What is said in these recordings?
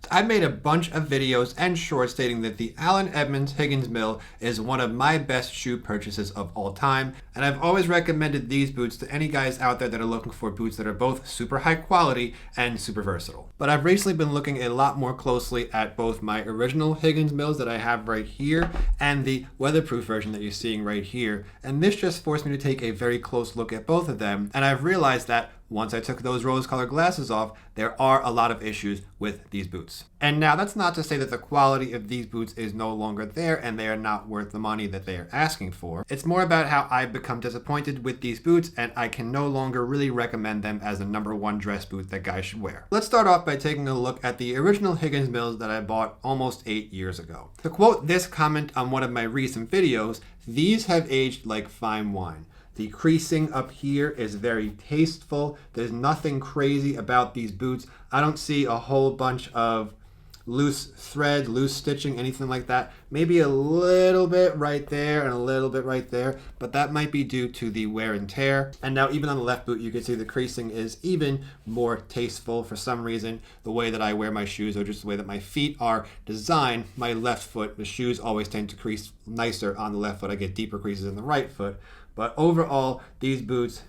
I've made a bunch of videos and shorts stating that the Allen Edmonds Higgins Mill is one of my best shoe purchases of all time, and I've always recommended these boots to any guys out there that are looking for boots that are both super high quality and super versatile. But I've recently been looking a lot more closely at both my original Higgins Mills that I have right here and the weatherproof version that you're seeing right here, and this just forced me to take a very close look at both of them, and I've realized that once I took those rose-colored glasses off, there are a lot of issues with these boots. And now that's not to say that the quality of these boots is no longer there and they are not worth the money that they are asking for. It's more about how I've become disappointed with these boots and I can no longer really recommend them as the #1 dress boot that guys should wear. Let's start off by taking a look at the original Higgins Mills that I bought almost 8 years ago. To quote this comment on one of my recent videos, "These have aged like fine wine. The creasing up here is very tasteful. There's nothing crazy about these boots. I don't see a whole bunch of loose thread, loose stitching, anything like that. Maybe a little bit right there and a little bit right there, but that might be due to the wear and tear. And now even on the left boot, you can see the creasing is even more tasteful for some reason. The way that I wear my shoes or just the way that my feet are designed, my left foot, the shoes always tend to crease nicer on the left foot. I get deeper creases in the right foot. But overall, these boots,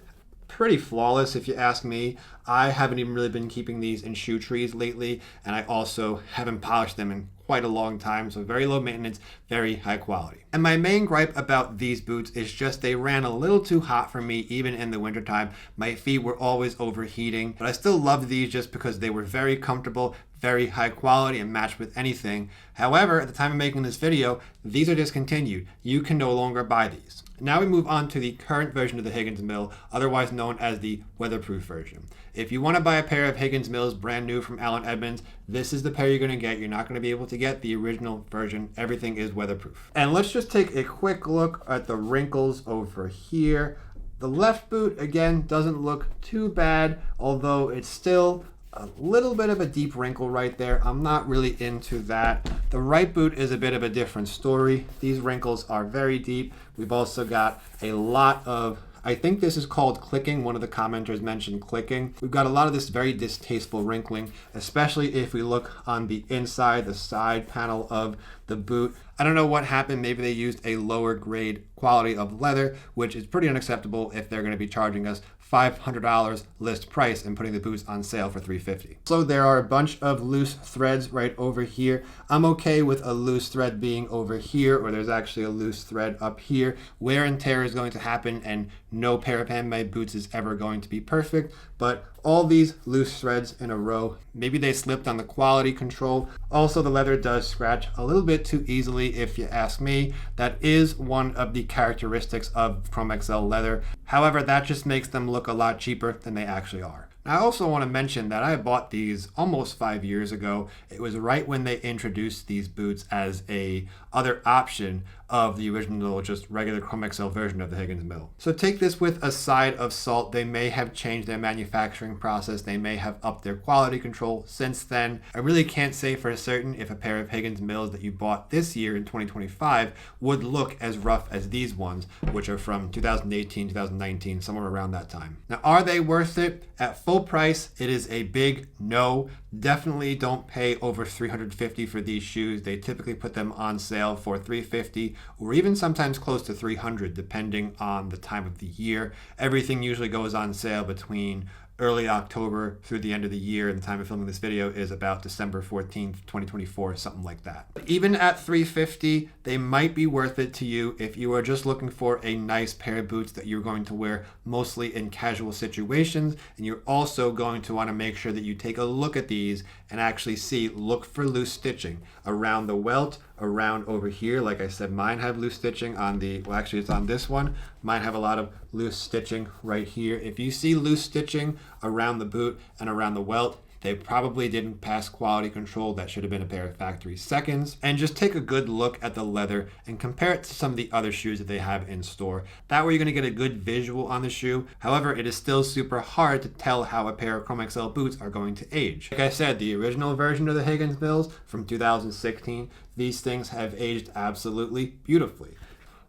pretty flawless if you ask me. I haven't even really been keeping these in shoe trees lately, and I also haven't polished them in quite a long time, so very low maintenance, very high quality. And my main gripe about these boots is just they ran a little too hot for me even in the wintertime. My feet were always overheating, but I still loved these just because they were very comfortable, very high quality, and matched with anything. However, at the time of making this video, these are discontinued. You can no longer buy these. Now we move on to the current version of the Higgins Mill, otherwise known as the weatherproof version. If you want to buy a pair of Higgins Mills brand new from Allen Edmonds, this is the pair you're going to get. You're not going to be able to get the original version. Everything is weatherproof. And let's just take a quick look at the wrinkles over here. The left boot, again, doesn't look too bad, although it's still a little bit of a deep wrinkle right there. I'm not really into that. The right boot is a bit of a different story. These wrinkles are very deep. We've also got a lot of, I think this is called clicking. One of the commenters mentioned clicking. We've got a lot of this very distasteful wrinkling, especially if we look on the inside, the side panel of the boot. I don't know what happened. Maybe they used a lower grade quality of leather, which is pretty unacceptable if they're going to be charging us $500 list price and putting the boots on sale for $350. So there are a bunch of loose threads right over here. I'm okay with a loose thread being over here, or there's actually a loose thread up here. Wear and tear is going to happen, and no pair of handmade boots is ever going to be perfect, but all these loose threads in a row, maybe they slipped on the quality control. Also, the leather does scratch a little bit too easily if you ask me. That is one of the characteristics of Chrome XL leather. However, that just makes them look a lot cheaper than they actually are. I also want to mention that I bought these almost 5 years ago. It was right when they introduced these boots as a other option of the original just regular Chrome XL version of the Higgins Mill. So take this with a side of salt. They may have changed their manufacturing process. They may have upped their quality control since then. I really can't say for certain if a pair of Higgins Mills that you bought this year in 2025 would look as rough as these ones, which are from 2018, 2019, somewhere around that time. Now, are they worth it? At full price, it is a big no. Definitely don't pay over $350 for these shoes. They typically put them on sale for $350 or even sometimes close to $300 depending on the time of the year. Everything usually goes on sale between early October through the end of the year, and the time of filming this video is about December 14th, 2024, something like that. But even at $350, they might be worth it to you if you are just looking for a nice pair of boots that you're going to wear mostly in casual situations, and you're also going to want to make sure that you take a look at these and actually look for loose stitching around the welt, around over here. Like I said, mine have loose stitching on the, well, actually it's on this one. Mine have a lot of loose stitching right here. If you see loose stitching around the boot and around the welt, they probably didn't pass quality control. That should have been a pair of factory seconds. And just take a good look at the leather and compare it to some of the other shoes that they have in store. That way you're going to get a good visual on the shoe. However, it is still super hard to tell how a pair of Chrome XL boots are going to age. Like I said, the original version of the Higgins Mills from 2016, these things have aged absolutely beautifully.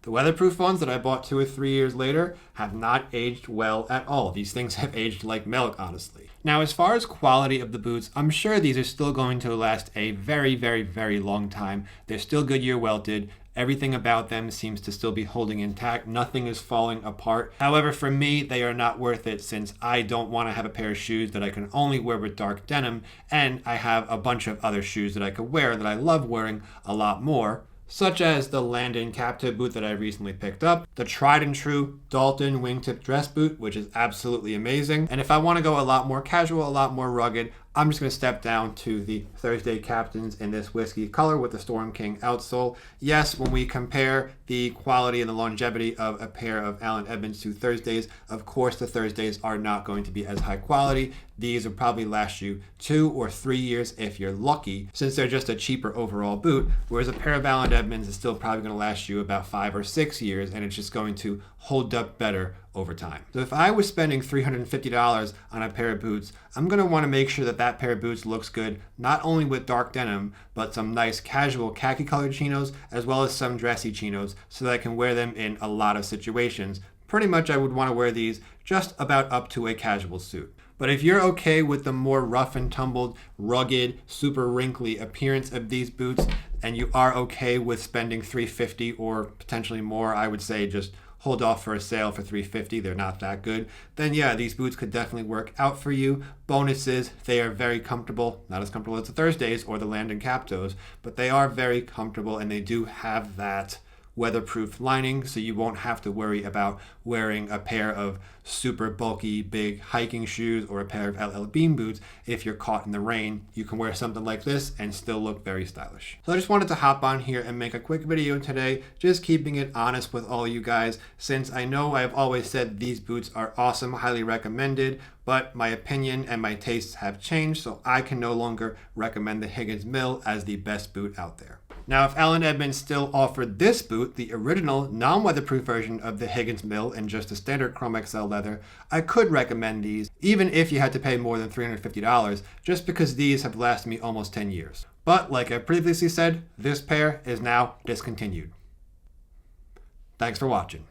The weatherproof ones that I bought 2 or 3 years later have not aged well at all. These things have aged like milk, honestly. Now, as far as quality of the boots, I'm sure these are still going to last a very, very, very long time. They're still Goodyear welted. Everything about them seems to still be holding intact. Nothing is falling apart. However, for me, they are not worth it since I don't want to have a pair of shoes that I can only wear with dark denim, and I have a bunch of other shoes that I could wear that I love wearing a lot more, such as the Landon cap-toe boot that I recently picked up, the tried and true Dalton wingtip dress boot, which is absolutely amazing. And if I want to go a lot more casual, a lot more rugged, I'm just going to step down to the Thursday Captains in this whiskey color with the Storm King outsole. Yes, when we compare the quality and the longevity of a pair of Allen Edmonds to Thursdays, of course the Thursdays are not going to be as high quality. These will probably last you 2 or 3 years if you're lucky, since they're just a cheaper overall boot, whereas a pair of Allen Edmonds is still probably going to last you about 5 or 6 years, and it's just going to hold up better over time. So if I was spending $350 on a pair of boots, I'm going to want to make sure that that pair of boots looks good, not only with dark denim, but some nice casual khaki colored chinos, as well as some dressy chinos, so that I can wear them in a lot of situations. Pretty much I would want to wear these just about up to a casual suit. But if you're okay with the more rough and tumbled, rugged, super wrinkly appearance of these boots, and you are okay with spending $350 or potentially more, I would say just hold off for a sale for $350. They're not that good. Then yeah, these boots could definitely work out for you. Bonus is they are very comfortable, not as comfortable as the Thursdays or the Landon cap-toes, but they are very comfortable, and they do have that weatherproof lining, so you won't have to worry about wearing a pair of super bulky big hiking shoes or a pair of LL Bean boots. If you're caught in the rain, you can wear something like this and still look very stylish. So I just wanted to hop on here and make a quick video today, just keeping it honest with all you guys, since I know I've always said these boots are awesome, highly recommended, but my opinion and my tastes have changed, so I can no longer recommend the Higgins Mill as the best boot out there. Now, if Allen Edmonds still offered this boot, the original non-weatherproof version of the Higgins Mill in just a standard Chrome XL leather, I could recommend these, even if you had to pay more than $350, just because these have lasted me almost 10 years. But like I previously said, this pair is now discontinued. Thanks for watching.